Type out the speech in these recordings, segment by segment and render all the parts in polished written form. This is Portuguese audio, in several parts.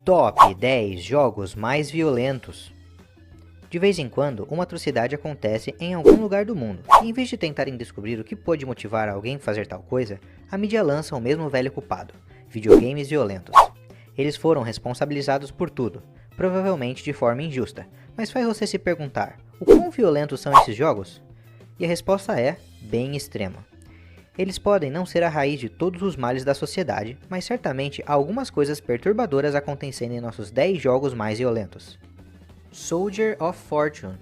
Top 10 jogos mais violentos. De vez em quando, uma atrocidade acontece em algum lugar do mundo, e em vez de tentarem descobrir o que pode motivar alguém a fazer tal coisa, a mídia lança o mesmo velho culpado: videogames violentos. Eles foram responsabilizados por tudo, provavelmente de forma injusta, mas faz você se perguntar: o quão violentos são esses jogos? E a resposta é bem extrema. Eles podem não ser a raiz de todos os males da sociedade, mas certamente há algumas coisas perturbadoras acontecendo em nossos 10 jogos mais violentos. Soldier of Fortune.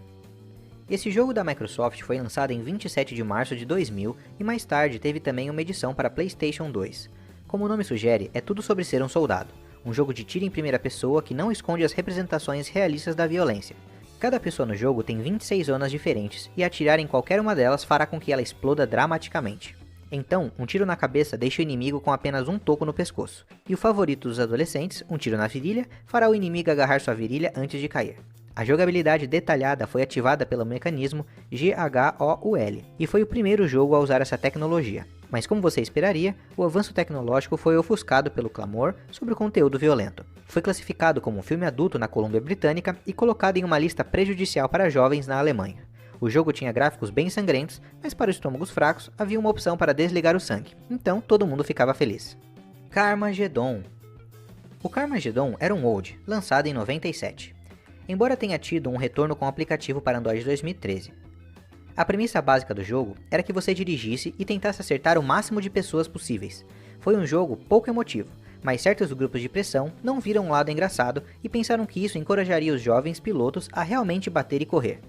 Esse jogo da Microsoft foi lançado em 27 de março de 2000 e mais tarde teve também uma edição para PlayStation 2. Como o nome sugere, é tudo sobre ser um soldado, um jogo de tiro em primeira pessoa que não esconde as representações realistas da violência. Cada pessoa no jogo tem 26 zonas diferentes e atirar em qualquer uma delas fará com que ela exploda dramaticamente. Então, um tiro na cabeça deixa o inimigo com apenas um toco no pescoço, e o favorito dos adolescentes, um tiro na virilha, fará o inimigo agarrar sua virilha antes de cair. A jogabilidade detalhada foi ativada pelo mecanismo GHOUL, e foi o primeiro jogo a usar essa tecnologia. Mas como você esperaria, o avanço tecnológico foi ofuscado pelo clamor sobre o conteúdo violento. Foi classificado como um filme adulto na Colômbia Britânica e colocado em uma lista prejudicial para jovens na Alemanha. O jogo tinha gráficos bem sangrentos, mas para os estômagos fracos havia uma opção para desligar o sangue, então todo mundo ficava feliz. Carmageddon. O Carmageddon era um old, lançado em 97. Embora tenha tido um retorno com o aplicativo para Android 2013. A premissa básica do jogo era que você dirigisse e tentasse acertar o máximo de pessoas possíveis. Foi um jogo pouco emotivo, mas certos grupos de pressão não viram um lado engraçado e pensaram que isso encorajaria os jovens pilotos a realmente bater e correr.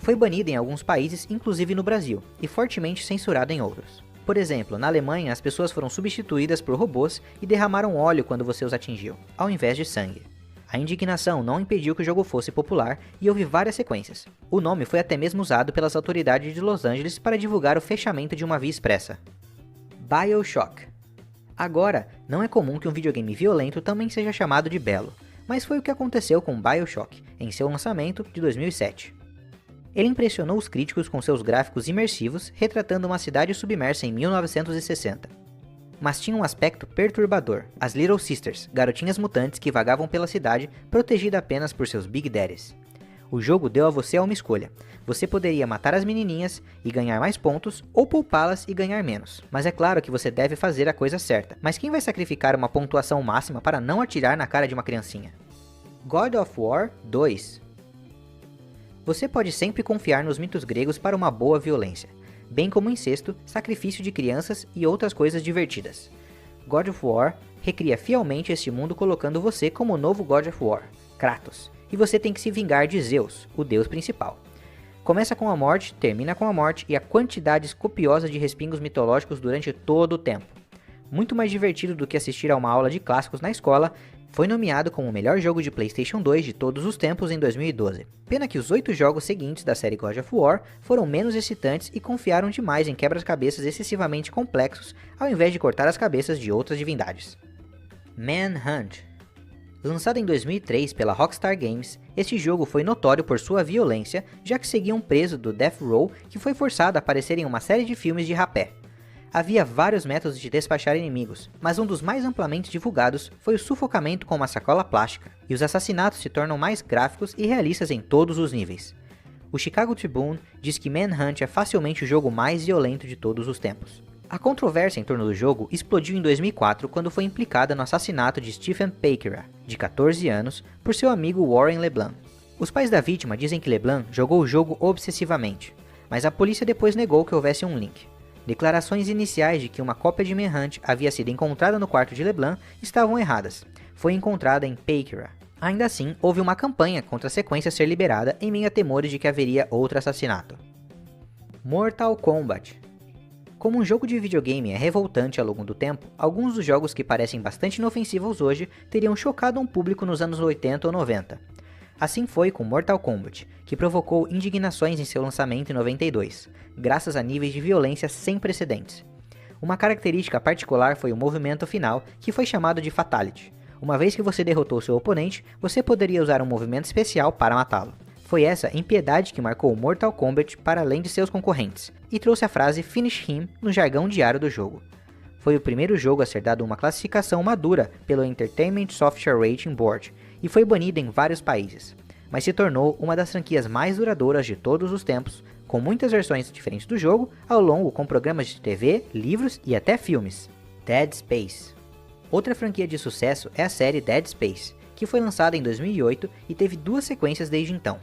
Foi banido em alguns países, inclusive no Brasil, e fortemente censurado em outros. Por exemplo, na Alemanha as pessoas foram substituídas por robôs e derramaram óleo quando você os atingiu, ao invés de sangue. A indignação não impediu que o jogo fosse popular e houve várias sequências. O nome foi até mesmo usado pelas autoridades de Los Angeles para divulgar o fechamento de uma via expressa. BioShock. Agora, não é comum que um videogame violento também seja chamado de belo, mas foi o que aconteceu com BioShock, em seu lançamento de 2007. Ele impressionou os críticos com seus gráficos imersivos, retratando uma cidade submersa em 1960. Mas tinha um aspecto perturbador: as Little Sisters, garotinhas mutantes que vagavam pela cidade, protegida apenas por seus Big Daddies. O jogo deu a você uma escolha: você poderia matar as menininhas e ganhar mais pontos, ou poupá-las e ganhar menos. Mas é claro que você deve fazer a coisa certa, mas quem vai sacrificar uma pontuação máxima para não atirar na cara de uma criancinha? God of War 2. Você pode sempre confiar nos mitos gregos para uma boa violência, bem como incesto, sacrifício de crianças e outras coisas divertidas. God of War recria fielmente este mundo colocando você como o novo God of War, Kratos, e você tem que se vingar de Zeus, o deus principal. Começa com a morte, termina com a morte e a quantidade copiosa de respingos mitológicos durante todo o tempo. Muito mais divertido do que assistir a uma aula de clássicos na escola, foi nomeado como o melhor jogo de PlayStation 2 de todos os tempos em 2012. Pena que os 8 jogos seguintes da série God of War foram menos excitantes e confiaram demais em quebra-cabeças excessivamente complexos, ao invés de cortar as cabeças de outras divindades. Manhunt. Lançado em 2003 pela Rockstar Games, este jogo foi notório por sua violência, já que seguia um preso do Death Row que foi forçado a aparecer em uma série de filmes de rapé. Havia vários métodos de despachar inimigos, mas um dos mais amplamente divulgados foi o sufocamento com uma sacola plástica, e os assassinatos se tornam mais gráficos e realistas em todos os níveis. O Chicago Tribune diz que Manhunt é facilmente o jogo mais violento de todos os tempos. A controvérsia em torno do jogo explodiu em 2004 quando foi implicada no assassinato de Stephen Pekera, de 14 anos, por seu amigo Warren LeBlanc. Os pais da vítima dizem que LeBlanc jogou o jogo obsessivamente, mas a polícia depois negou que houvesse um link. Declarações iniciais de que uma cópia de Manhunt havia sido encontrada no quarto de LeBlanc estavam erradas. Foi encontrada em Pekera. Ainda assim, houve uma campanha contra a sequência ser liberada em meio a temores de que haveria outro assassinato. Mortal Kombat. Como um jogo de videogame é revoltante ao longo do tempo, alguns dos jogos que parecem bastante inofensivos hoje teriam chocado um público nos anos 80 ou 90. Assim foi com Mortal Kombat, que provocou indignações em seu lançamento em 92, graças a níveis de violência sem precedentes. Uma característica particular foi o movimento final, que foi chamado de Fatality. Uma vez que você derrotou seu oponente, você poderia usar um movimento especial para matá-lo. Foi essa impiedade que marcou o Mortal Kombat para além de seus concorrentes, e trouxe a frase Finish Him no jargão diário do jogo. Foi o primeiro jogo a ser dado uma classificação madura pelo Entertainment Software Rating Board e foi banido em vários países, mas se tornou uma das franquias mais duradouras de todos os tempos, com muitas versões diferentes do jogo ao longo com programas de TV, livros e até filmes. Dead Space. Outra franquia de sucesso é a série Dead Space, que foi lançada em 2008 e teve 2 sequências desde então.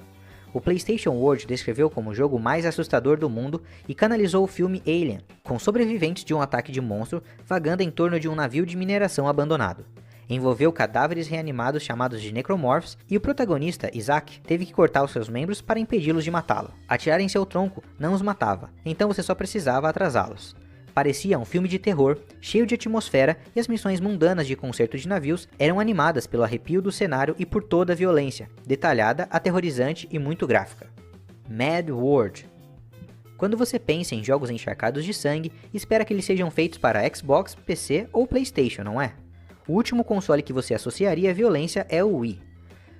O PlayStation World descreveu como o jogo mais assustador do mundo e canalizou o filme Alien, com sobreviventes de um ataque de monstro vagando em torno de um navio de mineração abandonado. Envolveu cadáveres reanimados chamados de necromorphs e o protagonista, Isaac, teve que cortar os seus membros para impedi-los de matá-lo. Atirar em seu tronco não os matava, então você só precisava atrasá-los. Parecia um filme de terror, cheio de atmosfera, e as missões mundanas de conserto de navios eram animadas pelo arrepio do cenário e por toda a violência, detalhada, aterrorizante e muito gráfica. Mad World. Quando você pensa em jogos encharcados de sangue, espera que eles sejam feitos para Xbox, PC ou PlayStation, não é? O último console que você associaria à violência é o Wii.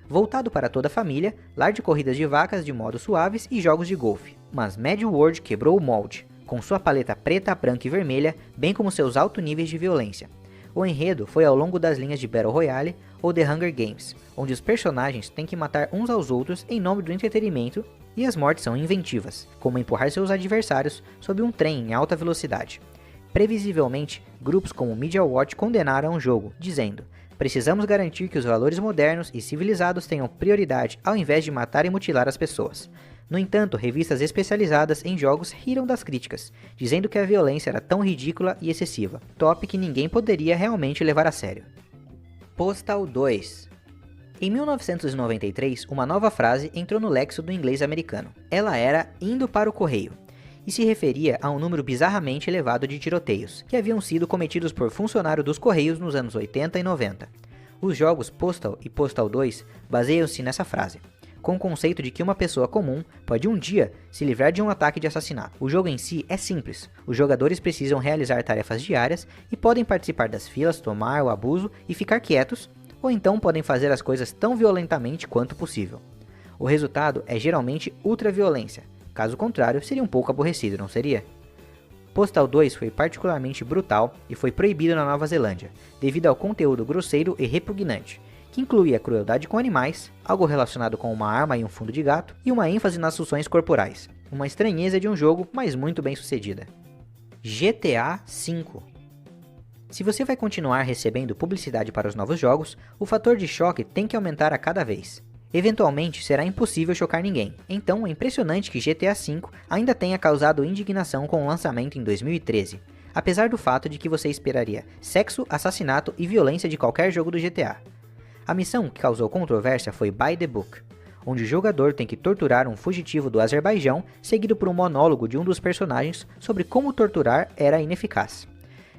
Voltado para toda a família, lar de corridas de vacas de modos suaves e jogos de golfe. Mas Mad World quebrou o molde, com sua paleta preta, branca e vermelha, bem como seus altos níveis de violência. O enredo foi ao longo das linhas de Battle Royale ou The Hunger Games, onde os personagens têm que matar uns aos outros em nome do entretenimento e as mortes são inventivas, como empurrar seus adversários sob um trem em alta velocidade. Previsivelmente, grupos como Media Watch condenaram o jogo, dizendo: "Precisamos garantir que os valores modernos e civilizados tenham prioridade ao invés de matar e mutilar as pessoas." No entanto, revistas especializadas em jogos riram das críticas, dizendo que a violência era tão ridícula e excessiva, top que ninguém poderia realmente levar a sério. Postal 2. Em 1993, uma nova frase entrou no léxico do inglês americano. Ela era "indo para o correio", e se referia a um número bizarramente elevado de tiroteios, que haviam sido cometidos por funcionários dos Correios nos anos 80 e 90. Os jogos Postal e Postal 2 baseiam-se nessa frase, com o conceito de que uma pessoa comum pode um dia se livrar de um ataque de assassinato. O jogo em si é simples, os jogadores precisam realizar tarefas diárias e podem participar das filas, tomar o abuso e ficar quietos, ou então podem fazer as coisas tão violentamente quanto possível. O resultado é geralmente ultraviolência, caso contrário seria um pouco aborrecido, não seria? Postal 2 foi particularmente brutal e foi proibido na Nova Zelândia, devido ao conteúdo grosseiro e repugnante, que incluía crueldade com animais, algo relacionado com uma arma e um fundo de gato, e uma ênfase nas funções corporais. Uma estranheza de um jogo, mas muito bem sucedida. GTA V. Se você vai continuar recebendo publicidade para os novos jogos, o fator de choque tem que aumentar a cada vez. Eventualmente será impossível chocar ninguém, então é impressionante que GTA V ainda tenha causado indignação com o lançamento em 2013, apesar do fato de que você esperaria sexo, assassinato e violência de qualquer jogo do GTA. A missão que causou controvérsia foi By the Book, onde o jogador tem que torturar um fugitivo do Azerbaijão, seguido por um monólogo de um dos personagens sobre como torturar era ineficaz.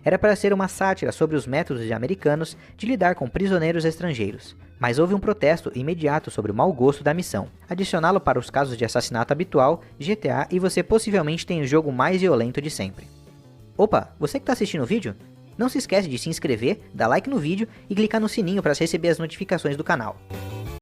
Era para ser uma sátira sobre os métodos americanos de lidar com prisioneiros estrangeiros, mas houve um protesto imediato sobre o mau gosto da missão. Adicioná-lo para os casos de assassinato habitual, GTA, e você possivelmente tem o jogo mais violento de sempre. Opa, você que está assistindo o vídeo? Não se esquece de se inscrever, dar like no vídeo e clicar no sininho para receber as notificações do canal.